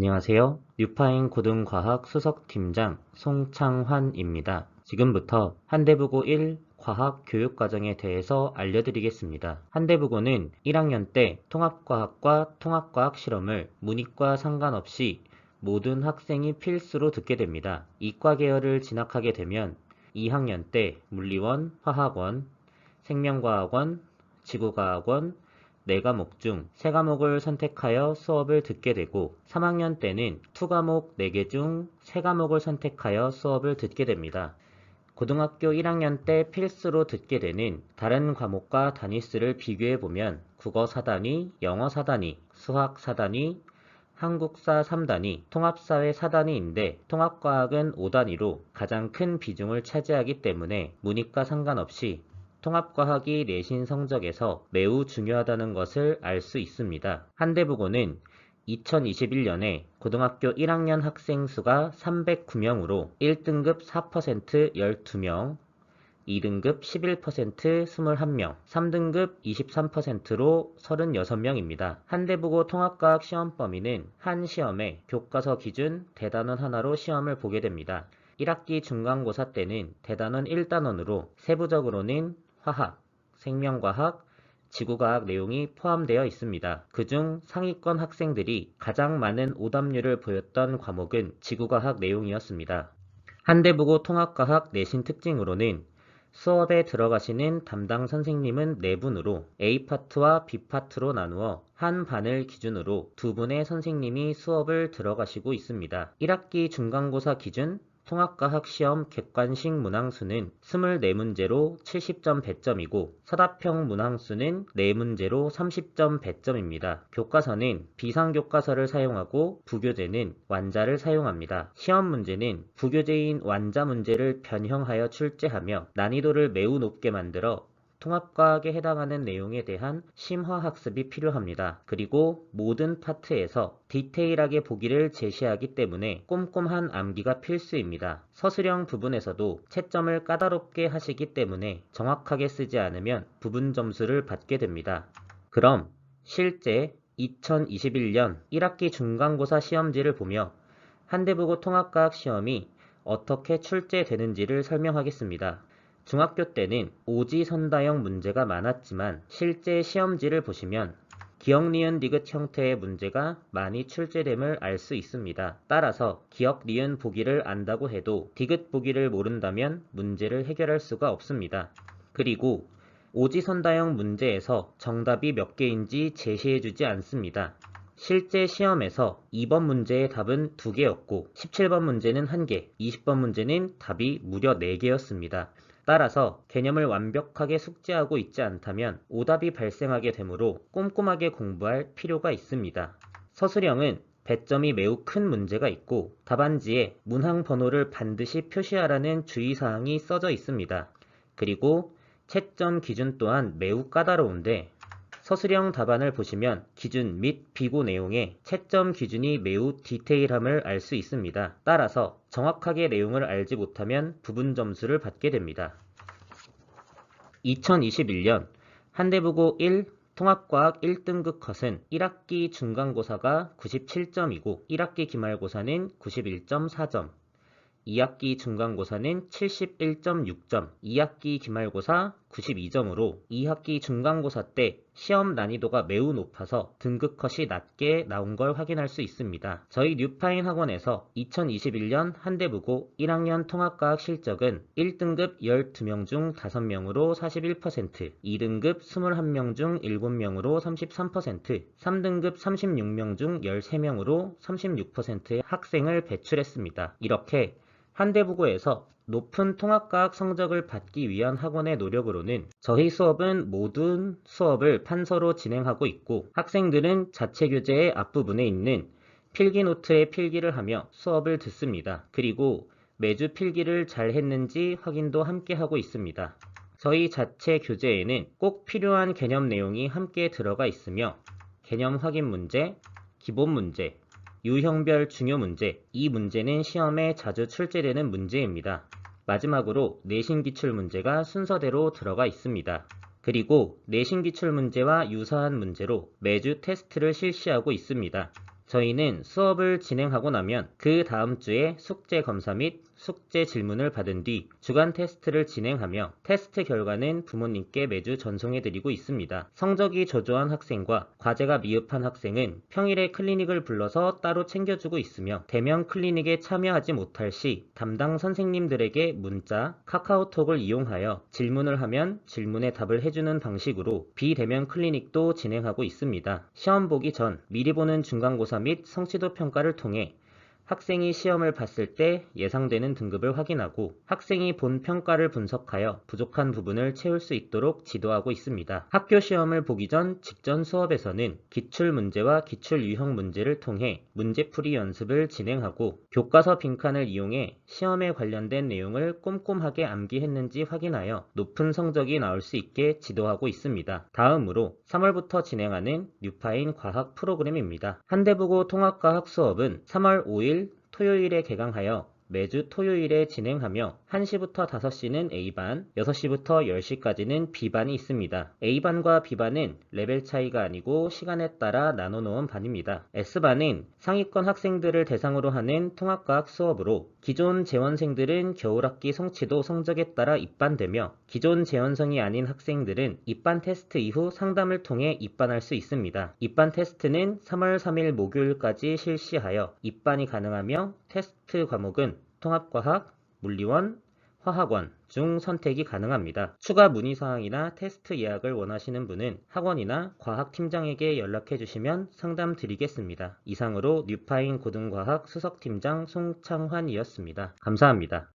안녕하세요. 뉴파인 고등과학 수석팀장 송창환입니다. 지금부터 한대부고 1 과학 교육과정에 대해서 알려드리겠습니다. 한대부고는 1학년 때 통합과학과 통합과학 실험을 문이과 상관없이 모든 학생이 필수로 듣게 됩니다. 이과 계열을 진학하게 되면 2학년 때 물리원, 화학원, 생명과학원, 지구과학원, 4과목 중 3과목을 선택하여 수업을 듣게 되고 3학년 때는 2과목 4개 중 3과목을 선택하여 수업을 듣게 됩니다. 고등학교 1학년 때 필수로 듣게 되는 다른 과목과 단위수를 비교해보면 국어 4단위, 영어 4단위, 수학 4단위, 한국사 3단위, 통합사회 4단위인데 통합과학은 5단위로 가장 큰 비중을 차지하기 때문에 문이과 상관없이 통합과학이 내신 성적에서 매우 중요하다는 것을 알 수 있습니다. 한대부고는 2021년에 고등학교 1학년 학생 수가 309명으로 1등급 4% 12명, 2등급 11% 21명, 3등급 23%로 36명입니다. 한대부고 통합과학 시험 범위는 한 시험에 교과서 기준 대단원 하나로 시험을 보게 됩니다. 1학기 중간고사 때는 대단원 1단원으로 세부적으로는 화학, 생명과학, 지구과학 내용이 포함되어 있습니다. 그중 상위권 학생들이 가장 많은 오답률을 보였던 과목은 지구과학 내용이었습니다. 한대부고 통합과학 내신 특징으로는 수업에 들어가시는 담당 선생님은 4분으로 A파트와 B파트로 나누어 한 반을 기준으로 2분의 선생님이 수업을 들어가시고 있습니다. 1학기 중간고사 기준 통합과학 시험 객관식 문항수는 24문제로 70점 배점이고 서답형 문항수는 4문제로 30점 배점입니다. 교과서는 비상교과서를 사용하고 부교재는 완자를 사용합니다. 시험 문제는 부교재인 완자 문제를 변형하여 출제하며 난이도를 매우 높게 만들어 통합과학에 해당하는 내용에 대한 심화학습이 필요합니다. 그리고 모든 파트에서 디테일하게 보기를 제시하기 때문에 꼼꼼한 암기가 필수입니다. 서술형 부분에서도 채점을 까다롭게 하시기 때문에 정확하게 쓰지 않으면 부분 점수를 받게 됩니다. 그럼 실제 2021년 1학기 중간고사 시험지를 보며 한대부고 통합과학 시험이 어떻게 출제되는지를 설명하겠습니다. 중학교 때는 오지선다형 문제가 많았지만 실제 시험지를 보시면 기억, 니은, 디귿 형태의 문제가 많이 출제됨을 알 수 있습니다. 따라서 기억, 니은 보기를 안다고 해도 디귿 보기를 모른다면 문제를 해결할 수가 없습니다. 그리고 오지선다형 문제에서 정답이 몇 개인지 제시해주지 않습니다. 실제 시험에서 2번 문제의 답은 2개였고 17번 문제는 1개, 20번 문제는 답이 무려 4개였습니다. 따라서 개념을 완벽하게 숙지하고 있지 않다면 오답이 발생하게 되므로 꼼꼼하게 공부할 필요가 있습니다. 서술형은 배점이 매우 큰 문제가 있고 답안지에 문항 번호를 반드시 표시하라는 주의사항이 써져 있습니다. 그리고 채점 기준 또한 매우 까다로운데 서술형 답안을 보시면 기준 및 비고 내용에 채점 기준이 매우 디테일함을 알 수 있습니다. 따라서 정확하게 내용을 알지 못하면 부분 점수를 받게 됩니다. 2021년 한대부고 1 통합과학 1등급 컷은 1학기 중간고사가 97점이고 1학기 기말고사는 91.4점, 2학기 중간고사는 71.6점, 2학기 기말고사 92점으로 2학기 중간고사 때 시험 난이도가 매우 높아서 등급 컷이 낮게 나온 걸 확인할 수 있습니다. 저희 뉴파인 학원에서 2021년 한대부고 1학년 통합과학 실적은 1등급 12명 중 5명으로 41%, 2등급 21명 중 7명으로 33%, 3등급 36명 중 13명으로 36%의 학생을 배출했습니다. 이렇게 한대부고에서 높은 통합과학 성적을 받기 위한 학원의 노력으로는 저희 수업은 모든 수업을 판서로 진행하고 있고 학생들은 자체 교재의 앞부분에 있는 필기노트에 필기를 하며 수업을 듣습니다. 그리고 매주 필기를 잘 했는지 확인도 함께 하고 있습니다. 저희 자체 교재에는 꼭 필요한 개념 내용이 함께 들어가 있으며 개념 확인 문제, 기본 문제, 유형별 중요 문제, 이 문제는 시험에 자주 출제되는 문제입니다. 마지막으로 내신 기출 문제가 순서대로 들어가 있습니다. 그리고 내신 기출 문제와 유사한 문제로 매주 테스트를 실시하고 있습니다. 저희는 수업을 진행하고 나면 그 다음 주에 숙제 검사 및 숙제 질문을 받은 뒤 주간 테스트를 진행하며 테스트 결과는 부모님께 매주 전송해드리고 있습니다. 성적이 저조한 학생과 과제가 미흡한 학생은 평일에 클리닉을 불러서 따로 챙겨주고 있으며 대면 클리닉에 참여하지 못할 시 담당 선생님들에게 문자, 카카오톡을 이용하여 질문을 하면 질문에 답을 해주는 방식으로 비대면 클리닉도 진행하고 있습니다. 시험 보기 전 미리 보는 중간고사 및 성취도 평가를 통해 학생이 시험을 봤을 때 예상되는 등급을 확인하고 학생이 본 평가를 분석하여 부족한 부분을 채울 수 있도록 지도하고 있습니다. 학교 시험을 보기 전 직전 수업에서는 기출문제와 기출유형 문제를 통해 문제풀이 연습을 진행하고 교과서 빈칸을 이용해 시험에 관련된 내용을 꼼꼼하게 암기했는지 확인하여 높은 성적이 나올 수 있게 지도하고 있습니다. 다음으로 3월부터 진행하는 뉴파인 과학 프로그램입니다. 한대부고 통합과학 수업은 3월 5일 토요일에 개강하여 매주 토요일에 진행하며 1시부터 5시는 A반, 6시부터 10시까지는 B반이 있습니다. A반과 B반은 레벨 차이가 아니고 시간에 따라 나눠 놓은 반입니다. S반은 상위권 학생들을 대상으로 하는 통합과학 수업으로 기존 재원생들은 겨울학기 성취도 성적에 따라 입반되며 기존 재원생이 아닌 학생들은 입반 테스트 이후 상담을 통해 입반할 수 있습니다. 입반 테스트는 3월 3일 목요일까지 실시하여 입반이 가능하며 테스트 과목은 통합과학, 물리원, 화학원 중 선택이 가능합니다. 추가 문의사항이나 테스트 예약을 원하시는 분은 학원이나 과학팀장에게 연락해 주시면 상담 드리겠습니다. 이상으로 뉴파인 고등과학 수석팀장 송창환이었습니다. 감사합니다.